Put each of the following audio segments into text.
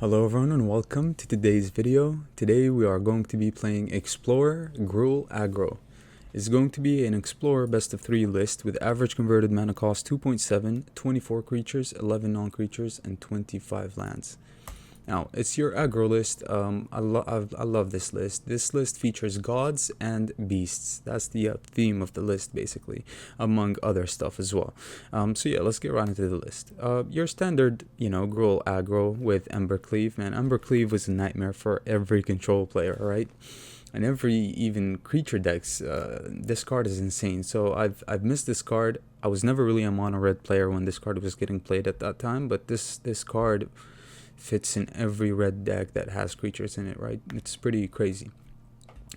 Hello everyone and welcome to today's video. Today we are going to be playing Explorer GRUUL Aggro. It's going to be an Explorer best of 3 list with average converted mana cost 2.7, 24 creatures, 11 non-creatures, and 25 lands. Now, it's your aggro list. I love this list. This list features gods and beasts. That's the theme of the list, basically, among other stuff as well. So yeah, let's get right into the list. Your standard, GRUUL aggro with Embercleave. Man, Embercleave was a nightmare for every control player, right? And every even creature decks. This card is insane. So I've missed this card. I was never really a mono red player when this card was getting played at that time, but this card fits in every red deck that has creatures in it, right? It's pretty crazy.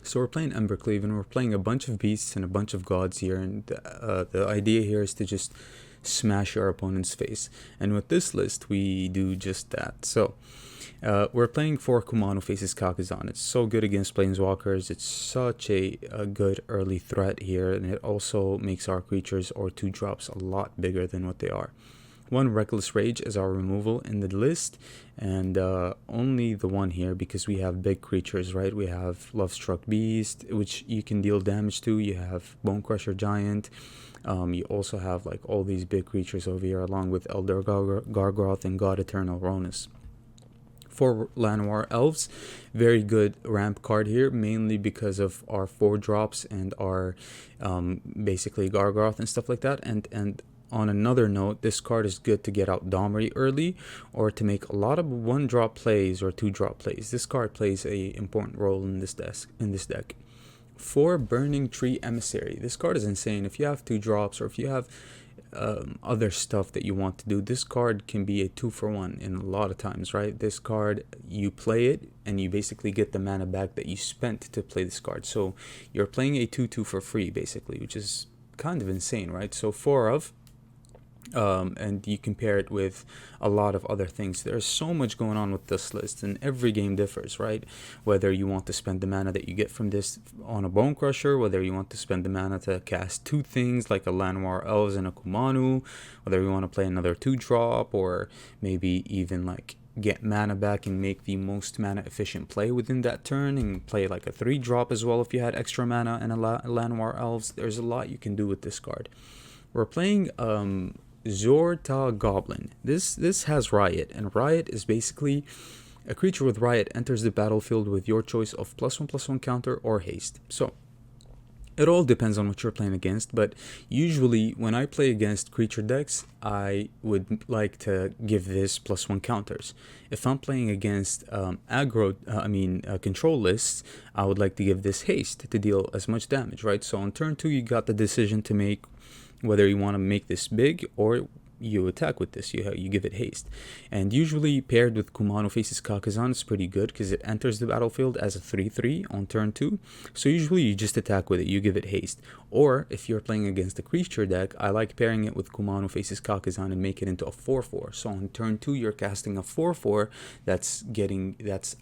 So we're playing Embercleave and we're playing a bunch of beasts and a bunch of gods here, and the idea here is to just smash our opponent's face. And with this list, we do just that. So we're playing 4 Kumano faces Kakazan. It's so good against Planeswalkers. It's such a good early threat here, and it also makes our creatures or 2-drops a lot bigger than what they are. 1 Reckless Rage is our removal in the list, and only the 1 here because we have big creatures, right? We have Lovestruck Beast, which you can deal damage to. You have Bonecrusher Giant. You also have like all these big creatures over here, along with Elder Gargoth and God Eternal Ronus. 4 Llanowar Elves, very good ramp card here, mainly because of our 4-drops and our basically Gargoth and stuff like that. And on another note, this card is good to get out Domri early or to make a lot of 1-drop plays or 2-drop plays. This card plays a important role in this deck. 4 Burning Tree Emissary. This card is insane. If you have 2-drops or if you have other stuff that you want to do, this card can be a 2-for-1 in a lot of times, right? This card, you play it and you basically get the mana back that you spent to play this card. So you're playing a 2/2 for free basically, which is kind of insane, right? So 4 of and you compare it with a lot of other things. There's so much going on with this list, and every game differs, right? Whether you want to spend the mana that you get from this on a Bonecrusher, whether you want to spend the mana to cast 2 things like a Llanowar Elves and a Kumano, whether you want to play another 2-drop, or maybe even like get mana back and make the most mana efficient play within that turn and play like a 3-drop as well if you had extra mana and a Llanowar Elves. There's a lot you can do with this card. We're playing Zorta Goblin. This has Riot, and Riot is basically a creature with Riot enters the battlefield with your choice of +1/+1 counter or haste. So it all depends on what you're playing against, but usually when I play against creature decks, I would like to give this +1 counters. If I'm playing against control lists, I would like to give this haste to deal as much damage, right? So on turn 2, you got the decision to make whether you want to make this big or you attack with this. You give it haste, and usually paired with Kumano faces Kakazan, it's pretty good because it enters the battlefield as a 3/3 on turn 2. So usually you just attack with it, you give it haste. Or if you're playing against a creature deck, I like pairing it with Kumano faces Kakazan and make it into a 4/4. So on turn 2 you're casting a 4/4 that's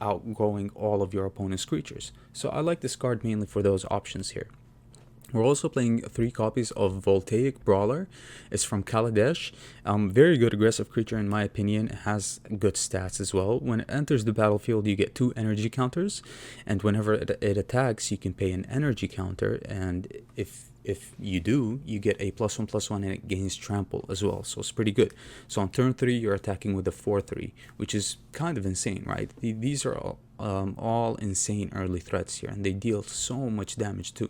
outgrowing all of your opponent's creatures. So I like this card mainly for those options here. We're also playing 3 copies of Voltaic Brawler. It's from Kaladesh. Very good aggressive creature in my opinion. It has good stats as well. When it enters the battlefield, you get 2 energy counters, and whenever it attacks, you can pay an energy counter, and if you do, you get a +1/+1 and it gains trample as well. So it's pretty good. So on turn 3, you're attacking with a 4/3, which is kind of insane, right? These are all insane early threats here, and they deal so much damage too.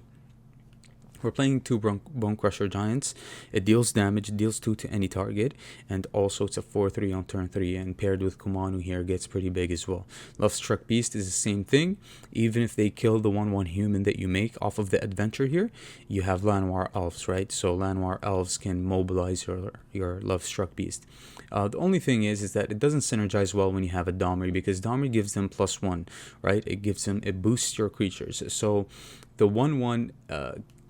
We're playing 2 Bonecrusher Giants. It deals damage, it deals 2 to any target, and also it's a 4/3 on turn 3, and paired with Kumano here gets pretty big as well. Lovestruck Beast is the same thing. Even if they kill the 1/1 human that you make off of the adventure here, you have Llanowar Elves, right? So Llanowar Elves can mobilize your Lovestruck Beast. The only thing is that it doesn't synergize well when you have a Domri, because Domri gives them +1, right? It boosts your creatures. So the 1/1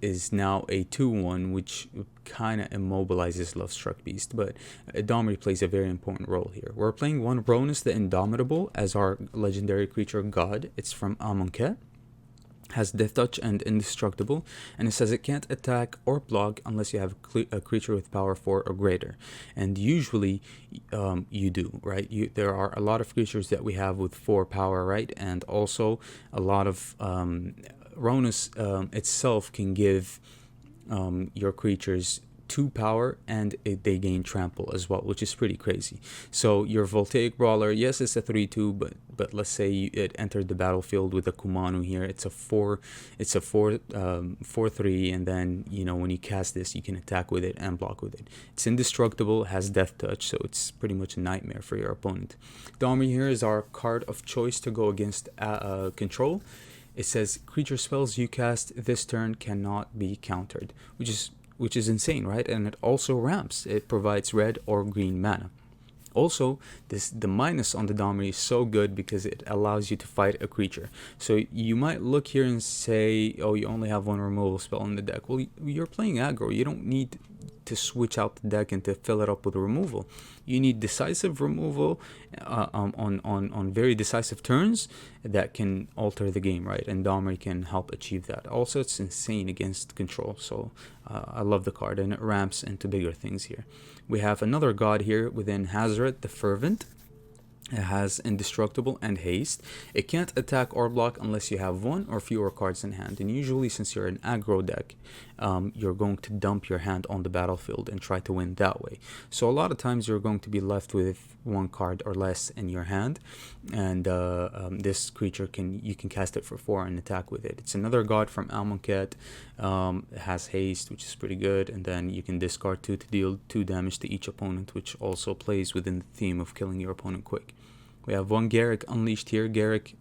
is now a 2/1, which kind of immobilizes Lovestruck Beast, but Domri plays a very important role here. We're playing 1 Ronus the Indomitable as our legendary creature god. It's from Amonkhet. has Death Touch and Indestructible, and it says it can't attack or block unless you have a creature with power 4 or greater. And usually you do, right? There are a lot of creatures that we have with 4 power, right? And also a lot of Ronus itself can give your creatures 2 power, and they gain trample as well, which is pretty crazy. So your Voltaic Brawler, yes, it's a 3/2, but let's say it entered the battlefield with a Kumano here. It's a 4/3, and then when you cast this, you can attack with it and block with it. It's indestructible, has Death Touch, so it's pretty much a nightmare for your opponent. Domri here is our card of choice to go against control. It says creature spells you cast this turn cannot be countered, which is insane, right? And it also ramps. It provides red or green mana. Also, the minus on the Domri is so good because it allows you to fight a creature. So you might look here and say, oh, you only have 1 removal spell in the deck. Well, you're playing aggro. You don't need to switch out the deck and to fill it up with removal. You need decisive removal on very decisive turns that can alter the game, right? And Domri can help achieve that. Also, it's insane against control, so I love the card, and it ramps into bigger things here. We have another god here within Hazoret, the Fervent. It has Indestructible and Haste. It can't attack or block unless you have 1 or fewer cards in hand. And usually, since you're an aggro deck, you're going to dump your hand on the battlefield and try to win that way. So a lot of times you're going to be left with 1 card or less in your hand, and this creature you can cast it for 4 and attack with it. It's another god from Amonkhet. It has Haste, which is pretty good, and then you can discard 2 to deal 2 damage to each opponent, which also plays within the theme of killing your opponent quick. We have 1 Garruk Unleashed here. Garruk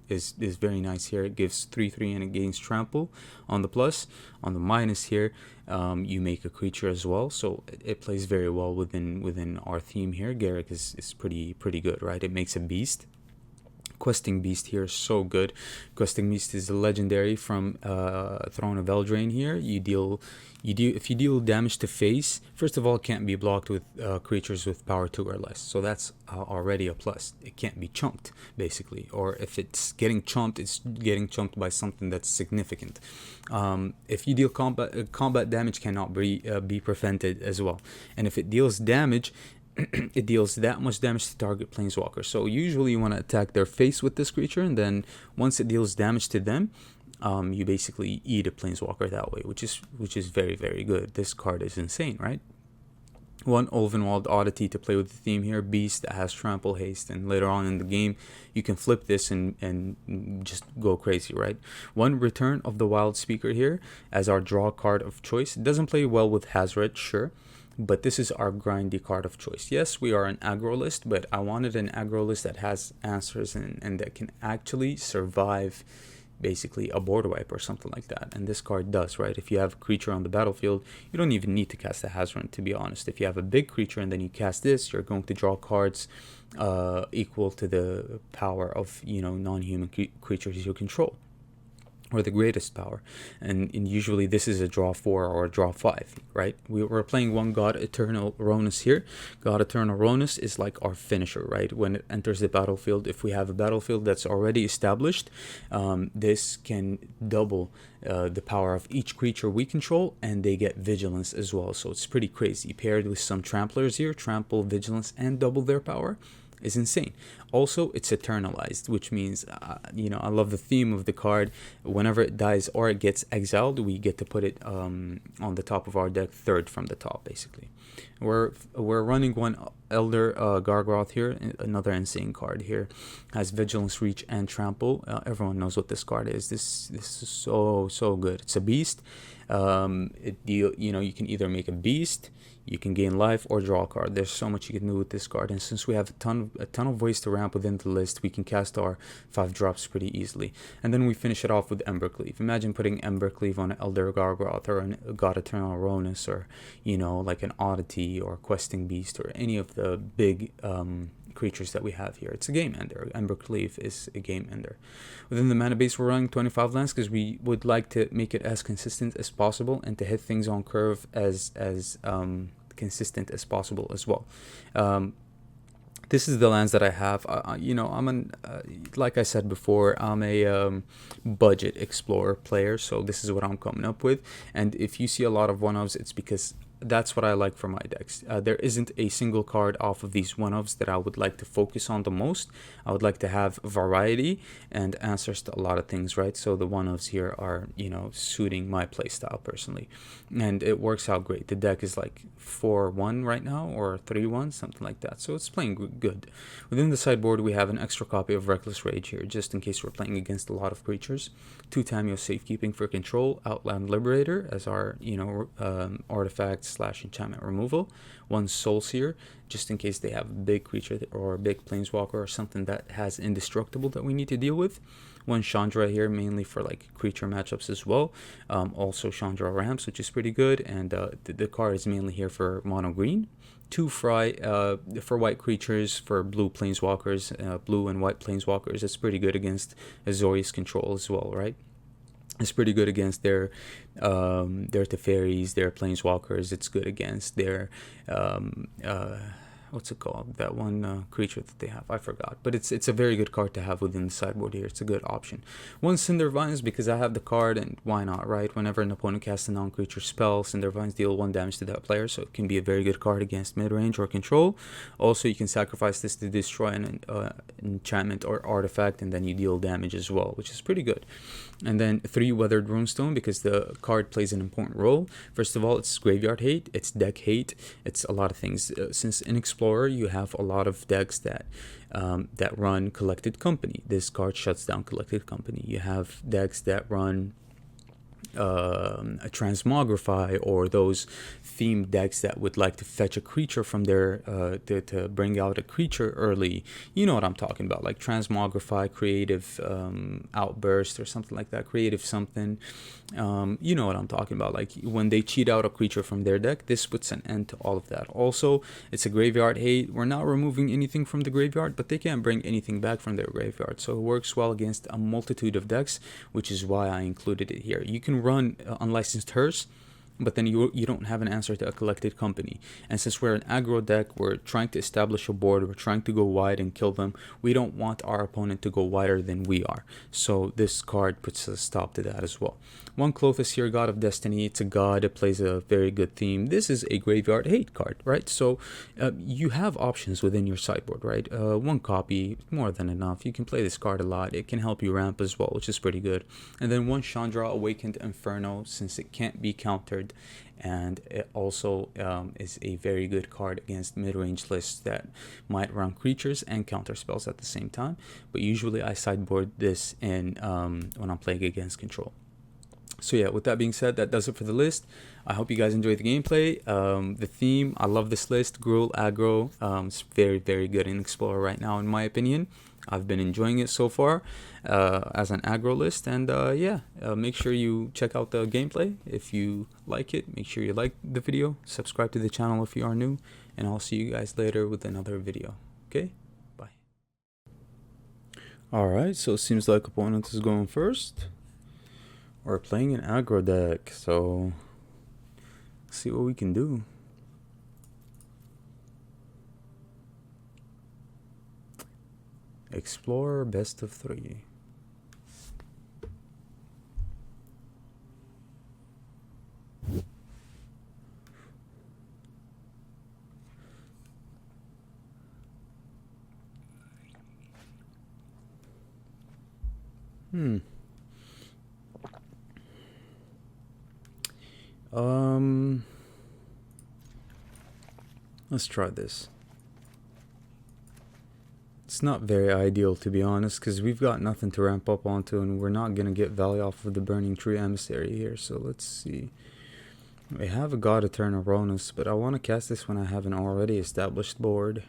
is very nice here. It gives 3/3 and it gains trample on the plus. On the minus here, you make a creature as well, so it plays very well within our theme here. Garruk is pretty good, right? It makes a beast. Questing Beast here is so good. Questing Beast is a legendary from Throne of Eldraine here. If you deal damage to face, first of all, it can't be blocked with creatures with power 2 or less, so that's already a plus. It can't be chunked, basically, or if it's getting chunked, it's getting chunked by something that's significant. If you deal combat damage cannot be prevented as well, and if it deals damage, it deals that much damage to target planeswalker. So usually you want to attack their face with this creature, and then once it deals damage to them, you basically eat a planeswalker that way, which is very, very good. This card is insane, right? 1 Ulvenwald Oddity to play with the theme here. Beast that has trample, haste, and later on in the game you can flip this and just go crazy, right? 1 Return of the Wild Speaker here as our draw card of choice. It doesn't play well with Hazoret, sure, but this is our grindy card of choice. Yes, we are an aggro list, but I wanted an aggro list that has answers and that can actually survive basically a board wipe or something like that, and this card does, right? If you have a creature on the battlefield, you don't even need to cast a Hazoret, to be honest. If you have a big creature and then you cast this, you're going to draw cards equal to the power of non-human creatures you control, or the greatest power, and usually this is a draw 4 or a draw 5, right? We're playing 1 God Eternal Ronus here. God Eternal Ronus is like our finisher, right? When it enters the battlefield, if we have a battlefield that's already established, this can double the power of each creature we control, and they get vigilance as well, so it's pretty crazy. Paired with some tramplers here, trample, vigilance, and double their power is insane. Also, it's eternalized, which means I love the theme of the card. Whenever it dies or it gets exiled, we get to put it on the top of our deck, 3rd from the top, basically. We're running 1 Elder Gargroth here, another insane card here. Has Vigilance, Reach, and Trample. Everyone knows what this card is. This is so good. It's a beast. You can either make a beast, you can gain life, or draw a card. There's so much you can do with this card, and since we have a ton of ways to ramp within the list, we can cast our 5 drops pretty easily. And then we finish it off with Embercleave. Imagine putting Embercleave on an Elder Gargroth or a God Eternal Ronus, or like an Oddity or Questing Beast or any of the big creatures that we have here. It's a game ender. Embercleave is a game ender. Within the mana base, we're running 25 lands because we would like to make it as consistent as possible and to hit things on curve as consistent as possible as well. This is the lands that I have. You know, like I said before, I'm a budget explorer player, so this is what I'm coming up with. And if you see a lot of one-ofs, it's because that's what I like for my decks. There isn't a single card off of these one-ofs that I would like to focus on the most. I would like to have variety and answers to a lot of things, right? So the one-ofs here are, you know, suiting my playstyle personally, and it works out great. The deck is like 4-1 right now, or 3-1, something like that, so it's playing good. Within the sideboard, we have an extra copy of Reckless Rage here, just in case we're playing against a lot of creatures. 2 Tameo Safekeeping for control, Outland Liberator as our, you know, artifact / enchantment removal. 1 Soulseer, just in case they have a big creature or a big planeswalker or something that has indestructible that we need to deal with. 1 Chandra here, mainly for like creature matchups as well. Also Chandra ramps, which is pretty good, and the card is mainly here for mono green. 2 Fry for white creatures, for blue planeswalkers, blue and white planeswalkers. It's pretty good against Azorius control as well, right? It's pretty good against their Teferis, their planeswalkers. It's good against their what's it called? That one creature that they have, I forgot. But it's a very good card to have within the sideboard here. It's a good option. 1 Cinder Vines, because I have the card, and why not, right? Whenever an opponent casts a non-creature spell, Cinder Vines deal 1 damage to that player, so it can be a very good card against mid-range or control. Also, you can sacrifice this to destroy an enchantment or artifact, and then you deal damage as well, which is pretty good. And then 3 Weathered Runestone, because the card plays an important role. First of all, it's graveyard hate, it's deck hate, it's a lot of things. Since in Explorer, you have a lot of decks that run Collected Company. This card shuts down Collected Company. You have decks that run a Transmogrify, or those themed decks that would like to fetch a creature from their to bring out a creature early. You know what I'm talking about, like Transmogrify, Creative Outburst, or something like that, Creative something. You know what I'm talking about, like when they cheat out a creature from their deck. This puts an end to all of that. Also, it's a graveyard hate. We're not removing anything from the graveyard, but they can't bring anything back from their graveyard, so it works well against a multitude of decks, which is why I included it here. You can run Unlicensed Hearse, but then you don't have an answer to a Collected Company. And since we're an aggro deck, we're trying to establish a board, we're trying to go wide and kill them. We don't want our opponent to go wider than we are, so this card puts a stop to that as well. 1 Clothis here, God of Destiny. It's a god, it plays a very good theme. This is a graveyard hate card, right? So you have options within your sideboard, right? 1 copy, more than enough. You can play this card a lot. It can help you ramp as well, which is pretty good. And then 1 Chandra Awakened Inferno, since it can't be countered, and it also is a very good card against mid-range lists that might run creatures and counter spells at the same time. But usually I sideboard this in when I'm playing against control. So yeah, with that being said, that does it for the list. I hope you guys enjoyed the gameplay. The theme, I love this list. GRUUL Aggro. It's very, very good in Explorer right now, in my opinion. I've been enjoying it so far as an aggro list. And yeah, make sure you check out the gameplay if you like it. Make sure you like the video. Subscribe to the channel if you are new. And I'll see you guys later with another video. Okay? Bye. Alright, so it seems like opponent is going first. We're playing an aggro deck, so let's see what we can do. Explorer best of 3. Let's try this. It's not very ideal, to be honest, because we've got nothing to ramp up onto, and we're not going to get value off of the Burning Tree Emissary here. So let's see. We have a God Eternal Ronus, but I want to cast this when I have an already established board.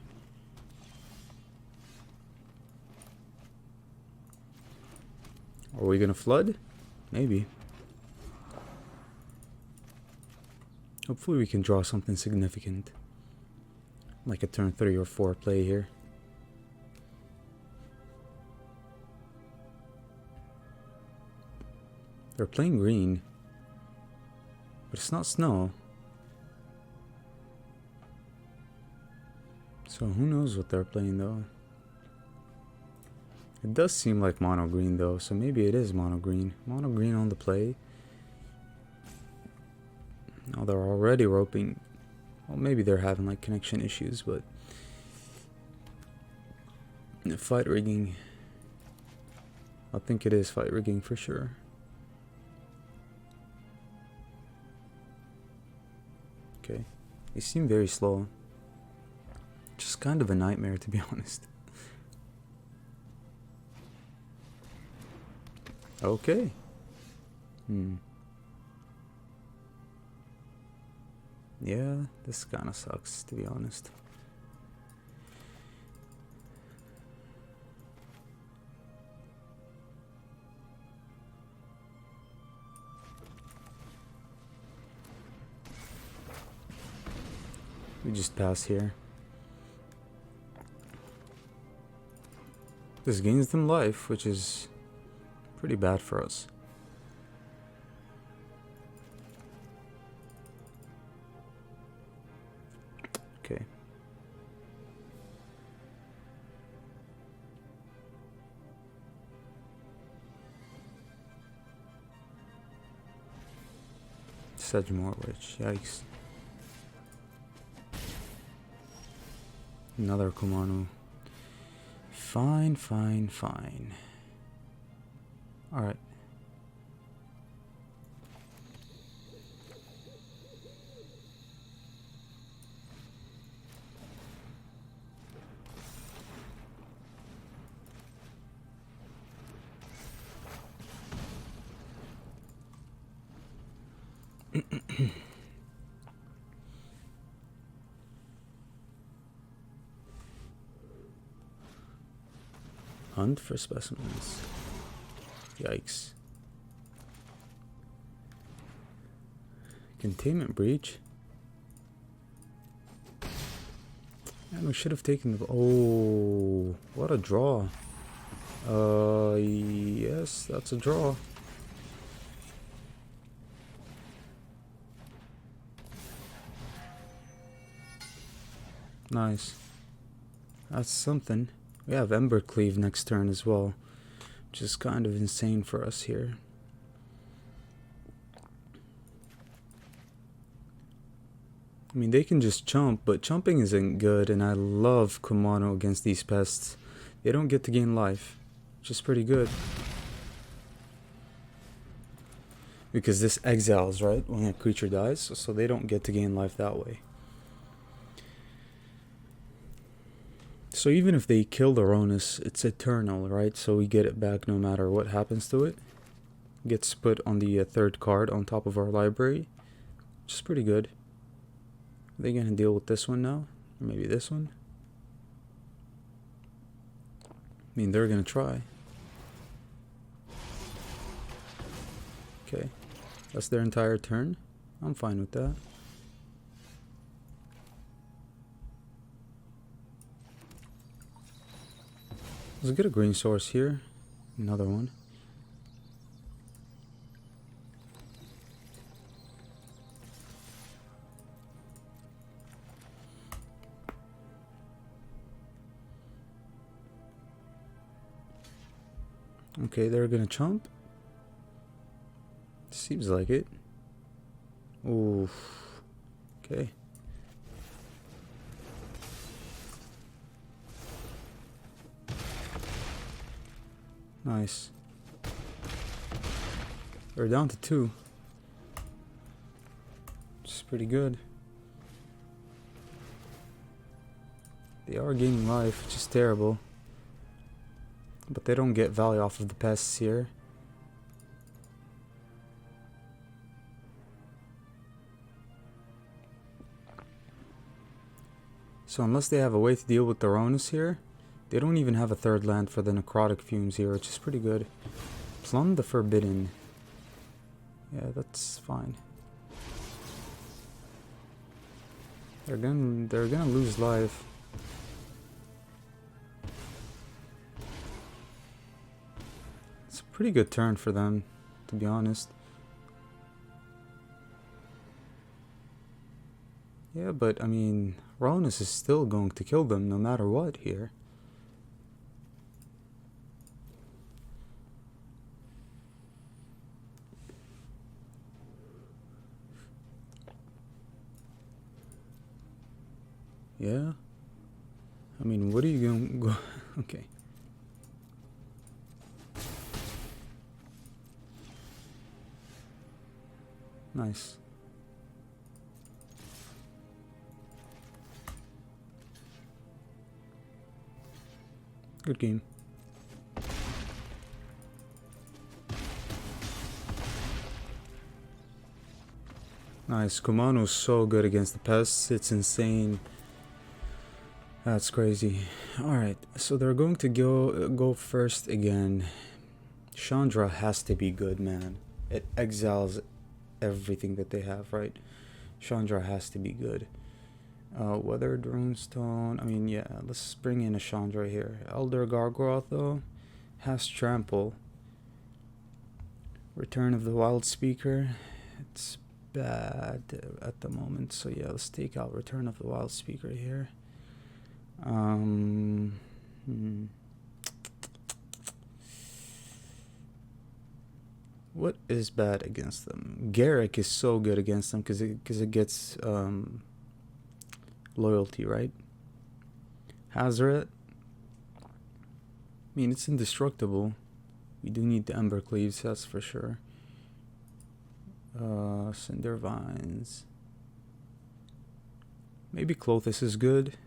Are we going to flood? Maybe. Hopefully we can draw something significant, like a turn 3 or 4 play here. They're playing green, but it's not snow. So who knows what they're playing though. It does seem like mono green though, so maybe it is mono green. Mono green on the play. Oh, they're already roping. Well, maybe they're having like connection issues, but fight rigging. I think it is fight rigging for sure. Okay, they seem very slow. Just kind of a nightmare, to be honest. Okay. Yeah, this kind of sucks, to be honest. We just pass here. This gains them life, which is pretty bad for us. Okay. Sedgemoor Witch, yikes. Another Kumano. Fine, fine, fine. Alright. Hunt for specimens. Yikes. Containment breach. Man, we should have taken the. Oh, what a draw. Yes, that's a draw. Nice. That's something. We have Embercleave next turn as well, which is kind of insane for us here. I mean, they can just chump, but chumping isn't good, and I love Kumano against these pests. They don't get to gain life, which is pretty good. Because this exiles, right, when a creature dies, so they don't get to gain life that way. So even if they kill the Ronus, it's eternal, right? So we get it back no matter what happens to it. Gets put on the third card on top of our library, which is pretty good. Are they going to deal with this one now? Or maybe this one? I mean, they're going to try. Okay. That's their entire turn. I'm fine with that. Let's get a green source here. Another one. Okay, they're gonna chomp. Seems like it. Oof. Okay. Nice. We're down to 2. Which is pretty good. They are gaining life, which is terrible. But they don't get value off of the pests here. So unless they have a way to deal with the Ronus here, they don't even have a third land for the Necrotic Fumes here, which is pretty good. Plumb the Forbidden. Yeah, that's fine. They're gonna lose life. It's a pretty good turn for them, to be honest. Yeah, Yeah, but I mean, Rawness is still going to kill them no matter what here. Yeah? I mean, what are you going to go... Okay. Nice. Good game. Nice. Kumano's so good against the pests. It's insane. That's crazy. Alright, so they're going to go first again. Chandra has to be good, man. It exiles everything that they have, right? Chandra has to be good. Weathered Runestone. I mean, yeah, let's bring in a Chandra here. Elder Gargoyle, though, has Trample. Return of the Wild Speaker. It's bad at the moment, so yeah, let's take out Return of the Wild Speaker here. What is bad against them? Garrick is so good against them because it gets loyalty, right? Hazoret. I mean, it's indestructible. We do need the Ember Cleaves, that's for sure. Cinder Vines. Maybe Clothis is good.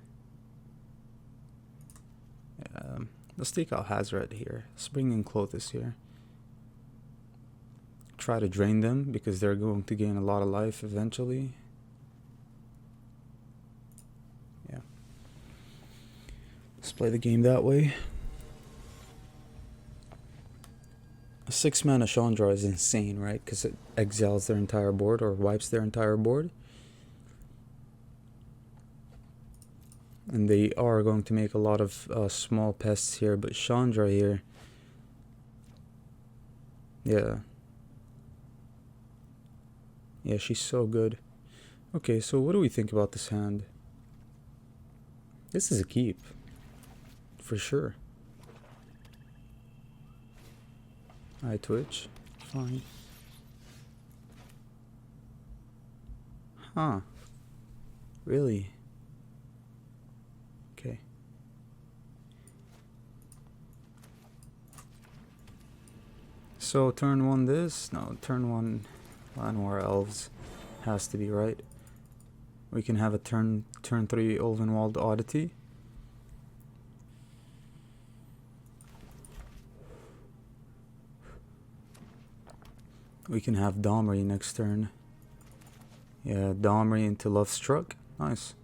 Let's take out Hazoret here. Let's bring in Clothis here. Try to drain them because they're going to gain a lot of life eventually. Yeah. Let's play the game that way. A 6-mana Chandra is insane, right? Because it exiles their entire board or wipes their entire board. And they are going to make a lot of small pests here, but Chandra here, yeah, she's so good. Okay, so what do we think about this hand? This is a keep, for sure. Eye Twitch, fine. Huh? Really? Okay. So turn 1 this? No, turn 1 Llanowar Elves has to be right. We can have a turn 3 Ulvenwald Oddity. We can have Domri next turn. Yeah, Domri into Love Struck. Nice.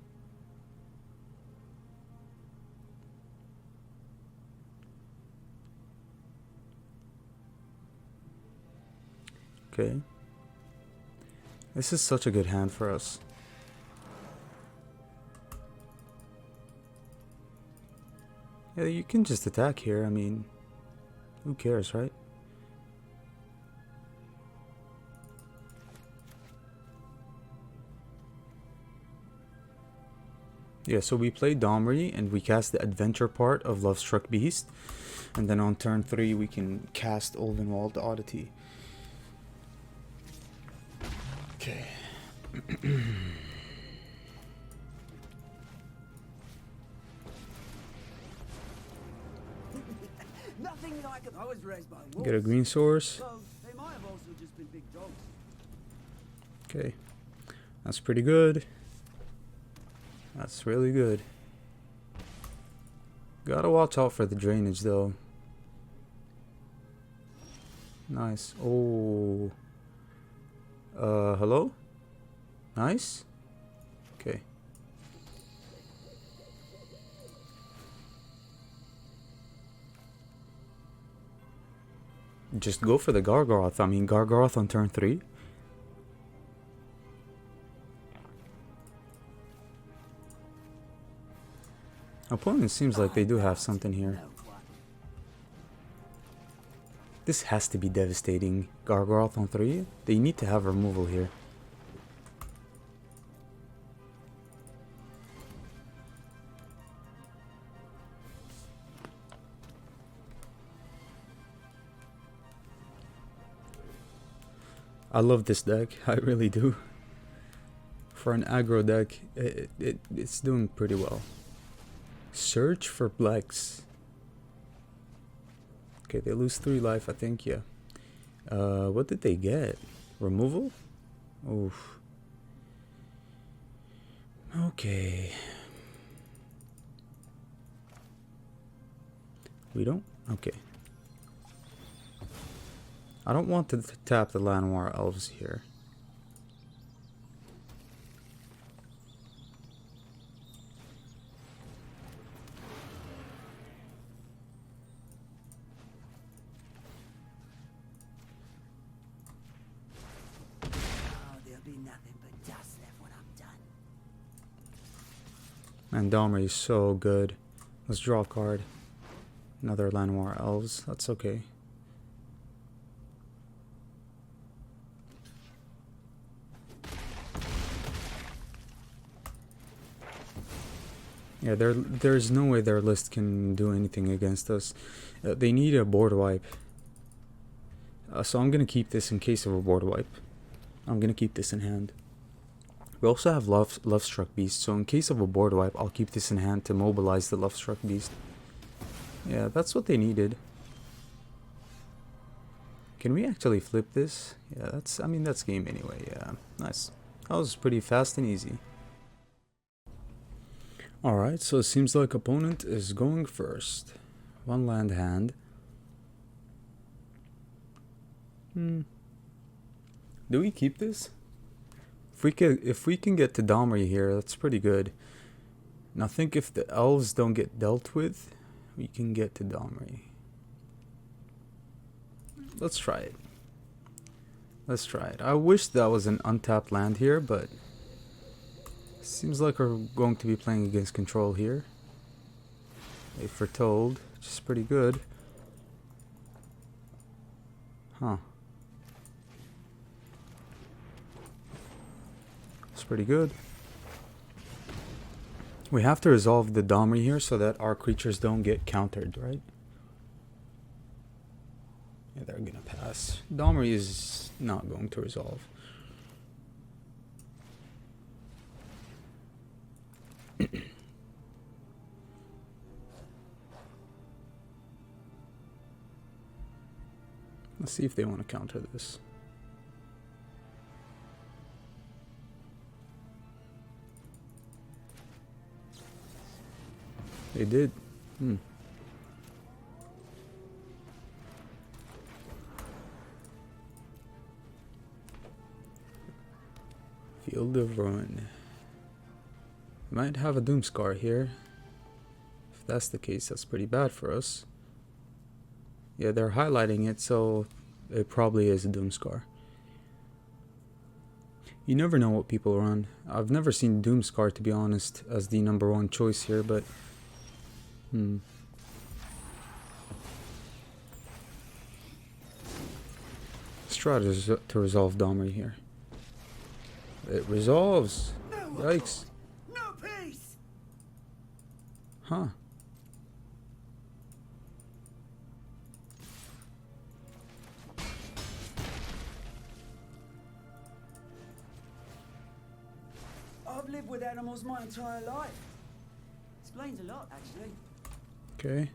Okay. This is such a good hand for us. Yeah, you can just attack here. I mean, who cares, right? Yeah, so we play Domri and we cast the adventure part of Lovestruck Beast. And then on turn 3 we can cast Ulvenwald Oddity. Okay. Nothing like I was raised by wolves. Get a green source. So they might have also just been big dogs. Okay. That's pretty good. That's really good. Gotta watch out for the drainage though. Nice. Oh. Hello? Nice. Okay. Just go for the Gargaroth. I mean, Gargaroth on turn 3. Opponent seems like they do have something here. This has to be devastating. Gargaroth on 3. They need to have removal here. I love this deck. I really do. For an aggro deck, it's doing pretty well. Search for Plex. Okay, they lose 3 life, I think, yeah. What did they get? Removal? Oof. Okay. We don't? Okay. I don't want to tap the Llanowar Elves here. Oh, there'll be nothing but dust left when I'm done. And Domri is so good. Let's draw a card. Another Llanowar Elves. That's okay. Yeah, there's no way their list can do anything against us. They need a board wipe. So I'm going to keep this in case of a board wipe. I'm going to keep this in hand. We also have Lovestruck Beast, so in case of a board wipe, I'll keep this in hand to mobilize the Lovestruck Beast. Yeah, that's what they needed. Can we actually flip this? Yeah, I mean, that's game anyway. Yeah, nice. That was pretty fast and easy. Alright, so it seems like opponent is going first. 1 land hand. Do we keep this? If we can get to Domri here, that's pretty good. And I think if the elves don't get dealt with, we can get to Domri. Let's try it. Let's try it. I wish that was an untapped land here, but seems like we're going to be playing against control here. They foretold, which is pretty good. Huh. It's pretty good. We have to resolve the Domri here so that our creatures don't get countered, right? Yeah, they're gonna pass. Domri is not going to resolve. Let's see if they want to counter this. They did. Field of Ruin. Might have a Doomscar here. If that's the case, that's pretty bad for us. Yeah, they're highlighting it, so it probably is a Doomscar. You never know what people run. I've never seen Doomscar, to be honest, as the #1 choice here, but let's try to resolve Domri here. It resolves. Yikes. No peace. Huh. I've lived with animals my entire life. Explains a lot, actually. Okay.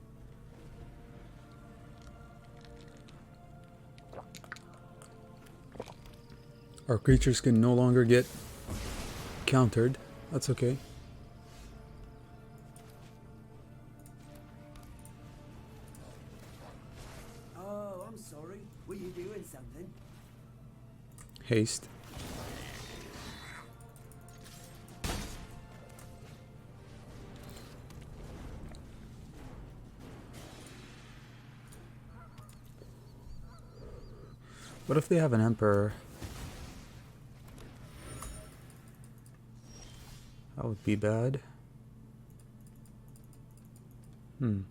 Our creatures can no longer get countered. That's okay. Oh, I'm sorry. Were you doing something? Haste. What if they have an Emperor? That would be bad. Oh,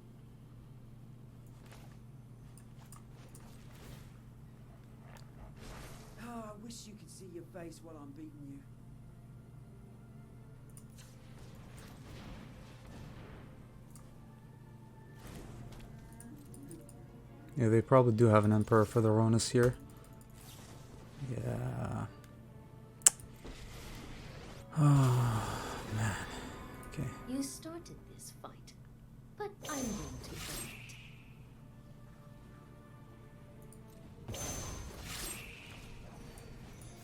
I wish you could see your face while I'm beating you. Yeah, they probably do have an Emperor for the Ronus here. Yeah. Okay. You started this fight, but I'm going to end it.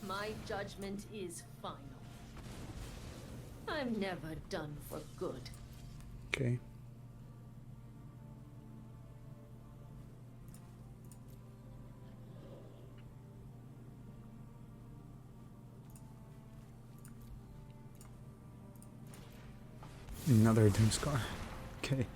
My judgment is final. I'm never done for good. Okay. Another Doomscar. Okay.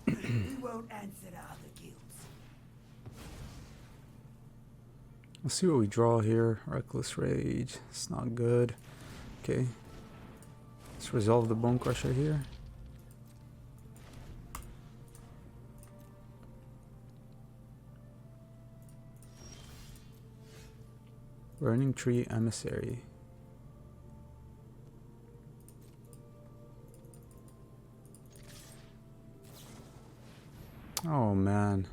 We won't answer to other guilds. Let's see what we draw here. Reckless Rage. It's not good. Okay. Let's resolve the Bone Crusher here. Burning Tree Emissary. Oh man.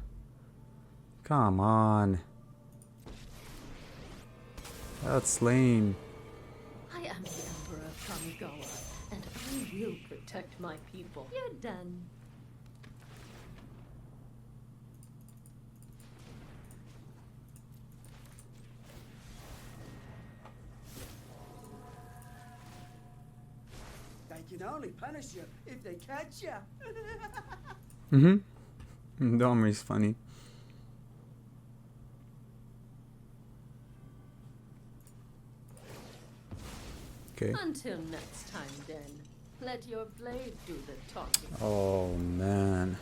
Come on. That's lame. I am the Emperor of Kamigawa, and I will protect my people. You're done. They can only punish you if they catch you. Domri's funny. Okay. Until next time, then. Let your blade do the talking. Oh man.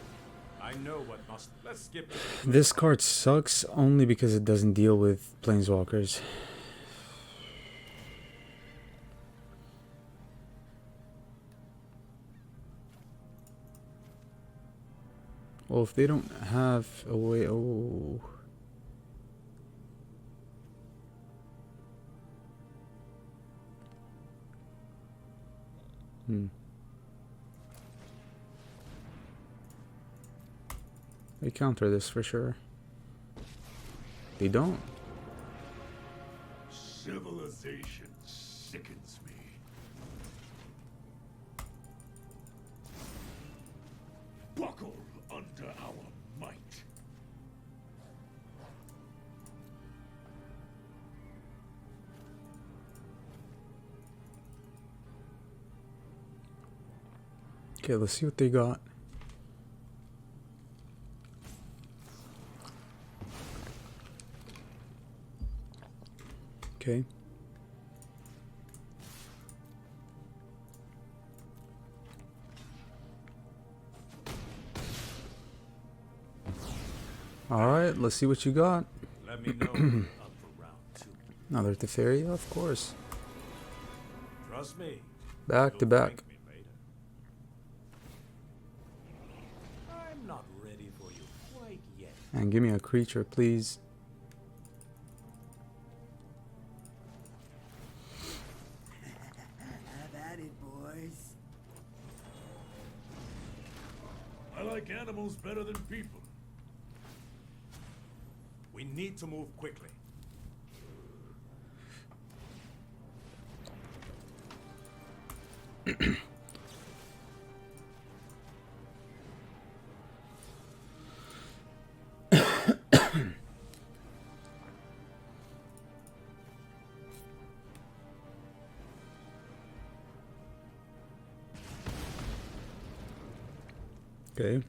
I know what must. Let's skip it. This card sucks only because it doesn't deal with planeswalkers. Well, if they don't have a way, oh. They counter this for sure. They don't. Civilization sickens me. Buckle under our might. Okay, let's see what they got. Okay. Alright, let's see what you got. Let me know up for round 2. Another Teferi, of course. Trust me. Back to you'll back. thank me later. I'm not ready for you quite yet. And give me a creature, please. Have at it, boys. I like animals better than people. We need to move quickly. Okay.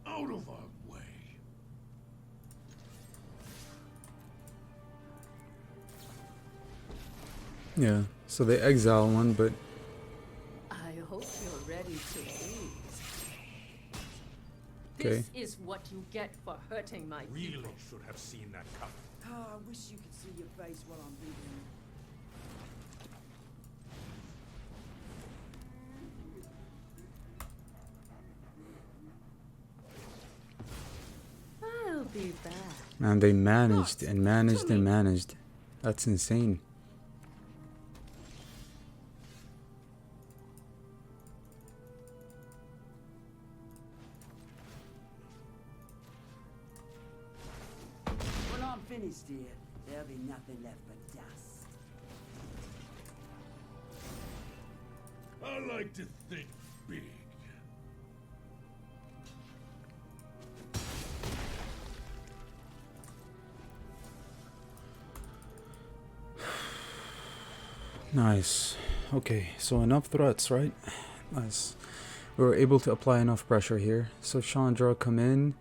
Out of our way. Yeah, so they exile one, but I hope you're ready to lose. okay. This is what you get for hurting my Really people. should have seen that coming. Oh, I wish you could see your face while I'm reading. be back. Man, they managed and managed and managed. That's insane. When I'm finished here, there'll be nothing left but dust. I like to think big. Nice. Okay, so enough threats, right? Nice. We were able to apply enough pressure here. So Chandra, come in.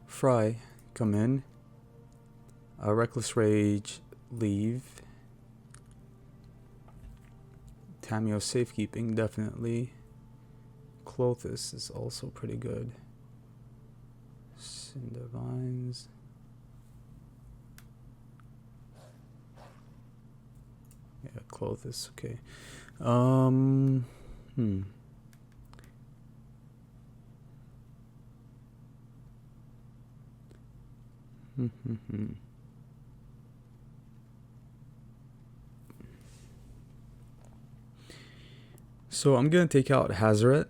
Fry, come in. Reckless Rage, leave. Tamio safekeeping, definitely. Clothis is also pretty good. Cinder Vines. Yeah, Clothis, okay. So I'm gonna take out Hazaret.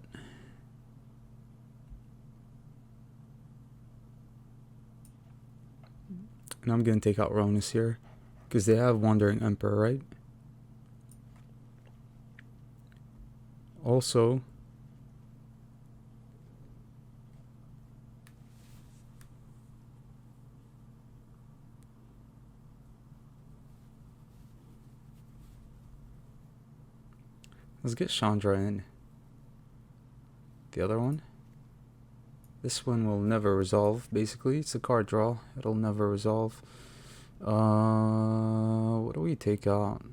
And I'm gonna take out Ronus here. Because they have Wandering Emperor, right? Also, let's get Chandra in. The other one. This one will never resolve, basically. It's a card draw. It'll never resolve. What do we take out?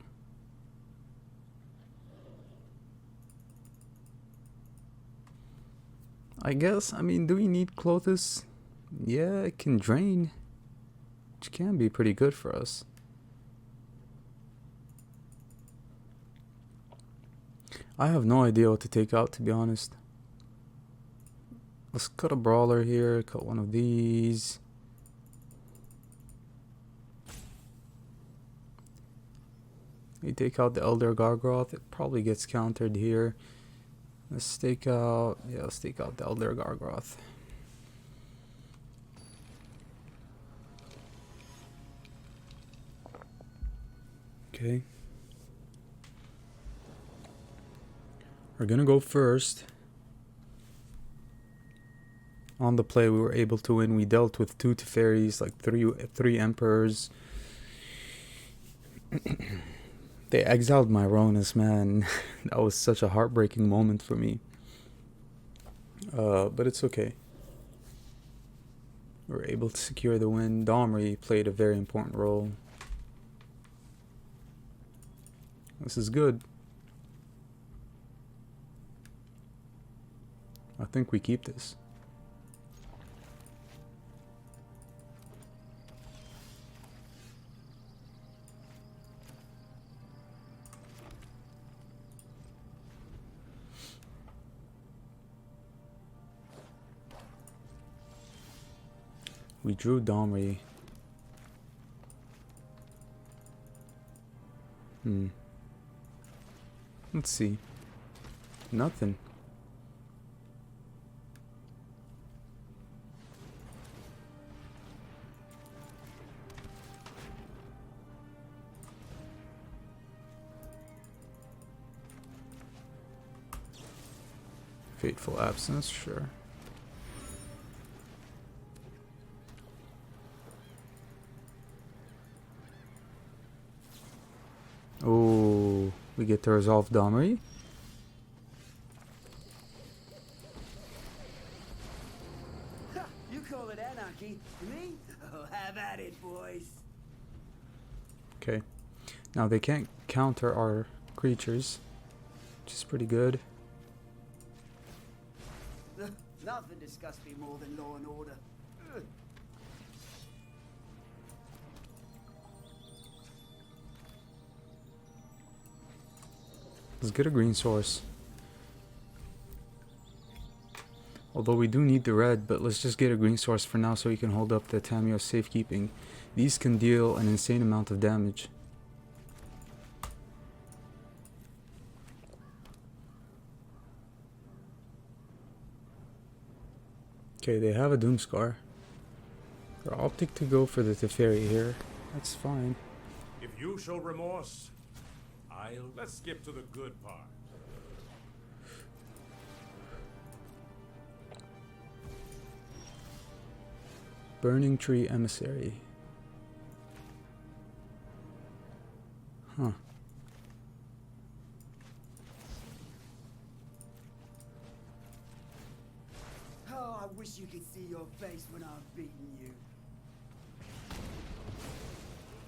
I guess, I mean, do we need Clothis? Yeah, it can drain. Which can be pretty good for us. I have no idea what to take out, to be honest. Let's cut a brawler here, cut one of these. We take out the Elder Gargoth, it probably gets countered here. Let's take out, yeah, let's take out the Elder Gargoth. Okay. We're gonna go first. On the play, we were able to win. We dealt with 2 Teferis, like three Emperors. They exiled my Ronus, man. That was such a heartbreaking moment for me. But it's okay. We were able to secure the win. Domri played a very important role. This is good. I think we keep this. We drew Domri. Let's see. Nothing. Fateful Absence, sure. Oh, we get to resolve Domri. You call it anarchy? Me? Oh, have at it, boys. Okay. Now they can't counter our creatures, which is pretty good. Nothing disgusts me more than law and order. Ugh. Let's get a green source. Although we do need the red, but let's just get a green source for now so he can hold up the Tamiyo's safekeeping. These can deal an insane amount of damage. Okay, they have a Doomscar. They're opting to go for the Teferi here. That's fine. If you show remorse, let's skip to the good part. Burning Tree Emissary. Huh. Oh, I wish you could see your face when I'm beating you.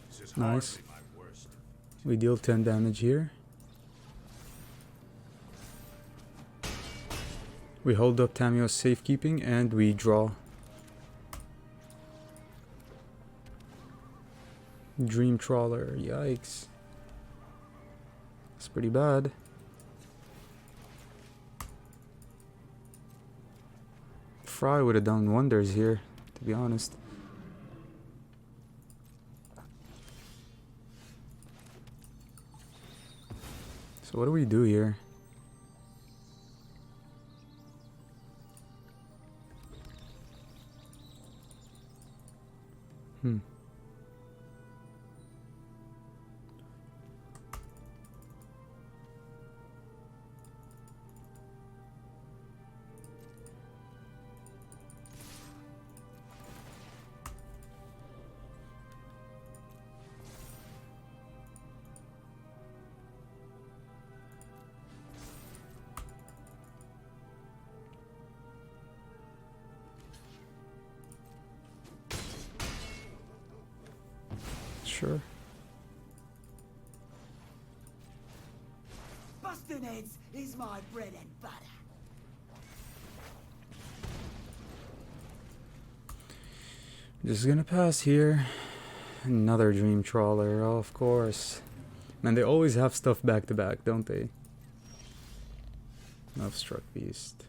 This is Nice. hardly my worst. We deal 10 damage here. We hold up Tamiyo's safekeeping and we draw. Dream Trawler, yikes. It's pretty bad. Fry would have done wonders here, to be honest. So what do we do here? Sure. Busting heads is my bread and butter. Just gonna pass here. Another Dream Trawler, oh, of course. Man, they always have stuff back to back, don't they? Enough Struck Beast.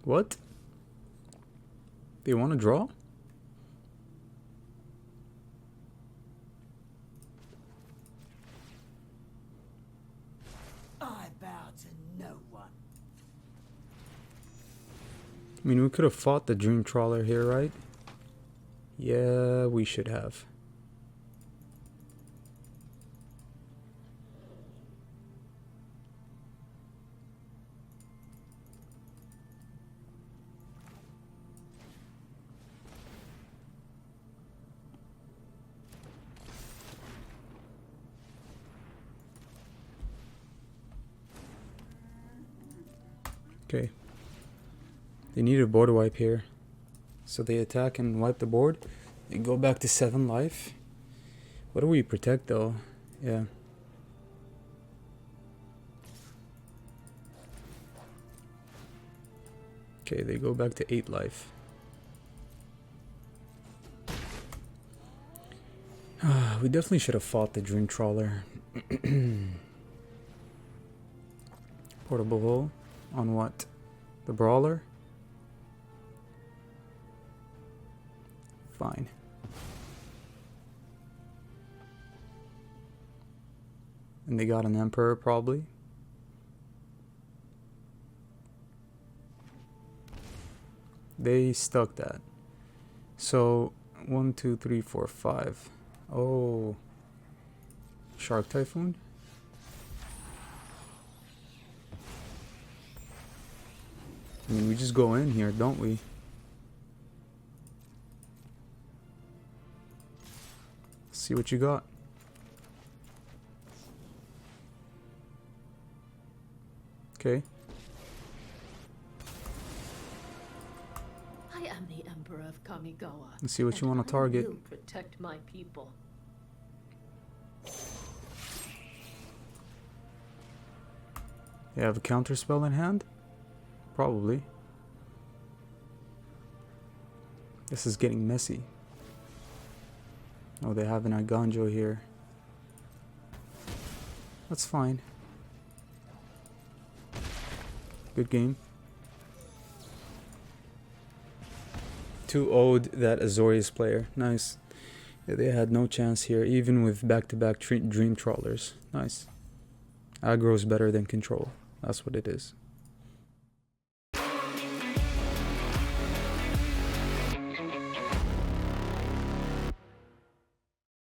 What? They want to draw? I bow to no one. I mean, we could have fought the Dream Trawler here, right? Yeah, we should have. Okay. They need a board wipe here. So they attack and wipe the board. They go back to 7 life. What do we protect though? Yeah. Okay, they go back to 8 life. We definitely should have fought the Dream Trawler. Portable hole. On what? The Brawler? Fine. And they got an Emperor, probably. They stuck that. So, 1, 2, 3, 4, 5. Oh. Shark Typhoon? I mean, we just go in here, don't we? See what you got. Okay. I am the Emperor of Kamigawa. Let's see what you and want to target. I will protect my people. You have a counter spell in hand? Probably. This is getting messy. Oh, they have an Aggro here. That's fine. Good game. 2-0'd that Azorius player. Nice. Yeah, they had no chance here, even with back-to-back dream trawlers. Nice. Aggro's better than control. That's what it is.